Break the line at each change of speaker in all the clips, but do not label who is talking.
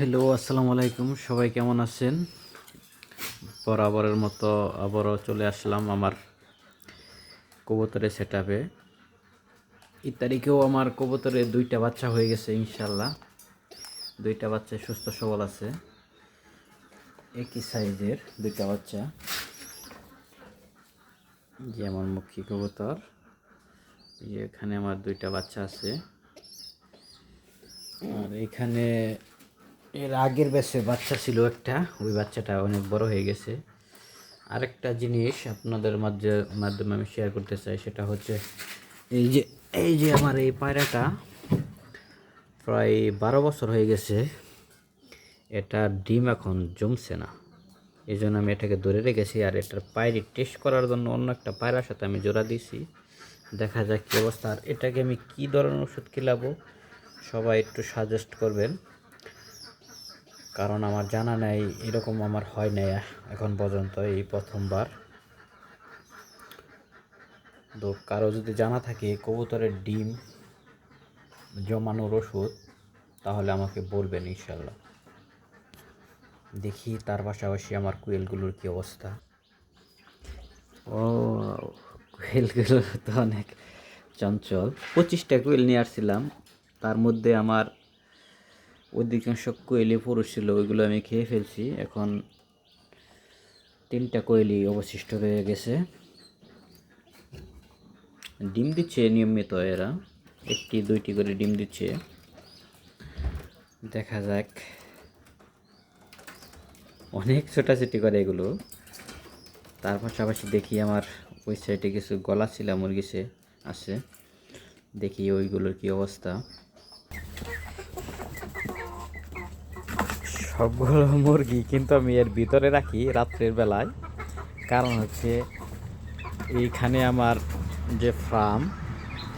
Hello, আসসালামু আলাইকুম। সবাই কেমন আছেন? বরাবরের মতো আবারও চলে আসলাম আমার কবুতরের সেটআপে। এই তারিখেও আমার কবুতরের 2টা বাচ্চা হয়ে গেছে ইনশাল্লাহ। 2টা বাচ্চা সুস্থ সবল আছে, একই সাইজের 2টা বাচ্চা। যে আমার মুখী কবুতর, এখানে আমার 2টা বাচ্চা আছে। আর এখানে এর আগের ব্যাচে বাচ্চা ছিল একটা, ওই বাচ্চাটা অনেক বড় হয়ে গেছে। আরেকটা জিনিস আপনাদের মাধ্যমে আমি শেয়ার করতে চাই, সেটা হচ্ছে এই যে আমার এই পায়রাটা প্রায় 12 বছর হয়ে গেছে। এটা ডিম এখন জমছে না, এই জন্য আমি এটাকে ধরে রেখেছি। আর এটার পায়রি টেস্ট করার জন্য অন্য একটা পায়রার সাথে আমি জোড়া দিয়েছি, দেখা যাক কী অবস্থা। আর এটাকে আমি কী ধরনের ওষুধ খিলাবো সবাই একটু সাজেস্ট করবেন, কারণ আমার জানা নেই, এরকম আমার হয় নাই এখন পর্যন্ত, এই প্রথমবার। তো কারো যদি জানা থাকে কবুতরের ডিম জমানোর ওষুধ, তাহলে আমাকে বলবেন ইনশাল্লাহ। দেখি তার পাশাপাশি আমার কোয়েলগুলোর কী অবস্থা। ও, কোয়েলগুলো তো অনেক চঞ্চল। 25টা কোয়েল নিয়ে আসছিলাম, তার মধ্যে আমার অধিকাংশ কোয়েলই পুরুষ ছিল, ওইগুলো আমি খেয়ে ফেলছি। এখন 3টা কোয়েলই অবশিষ্ট রয়ে গেছে। ডিম দিচ্ছে নিয়মিত, এরা 1টি 2টি করে ডিম দিচ্ছে, দেখা যাক। অনেক ছোটাছুটি করে এগুলো। তার পাশাপাশি দেখি আমার ওই সাইডে কিছু গলা ছিলা মুরগি আছে, দেখি ওইগুলোর কি অবস্থা। সবগুলো মুরগি কিন্তু আমি এর ভিতরে রাখি রাত্রের বেলায়, কারণ হচ্ছে এইখানে আমার যে ফার্ম,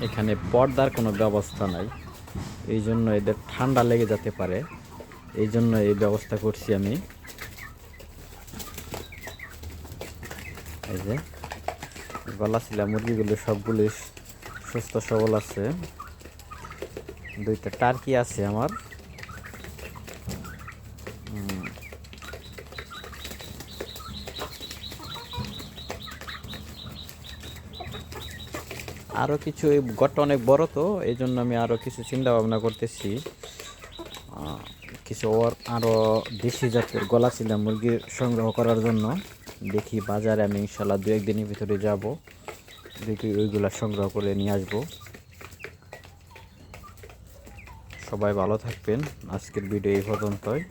এখানে পর্দার কোনো ব্যবস্থা নাই, এই জন্য এদের ঠান্ডা লেগে যেতে পারে, এই জন্য এই ব্যবস্থা করছি আমি। এই যে গলা ছিলা মুরগিগুলো সবগুলো সুস্থ সবল আছে। 2টা টার্কি আছে আমার। আরও কিছু, এই ঘরটা অনেক বড়, তো এই জন্য আমি আরও কিছু চিন্তা ভাবনা করতেছি। কিছু আরও দেশি জাতের গলা ছিলা মুরগি সংগ্রহ করার জন্য। দেখি বাজারে আমি ইনশাল্লাহ 2-1 দিনের ভিতরে যাব, দেখি ওইগুলা সংগ্রহ করে নিয়ে আসবো। সবাই ভালো থাকবেন, আজকের ভিডিও এই পর্যন্তই।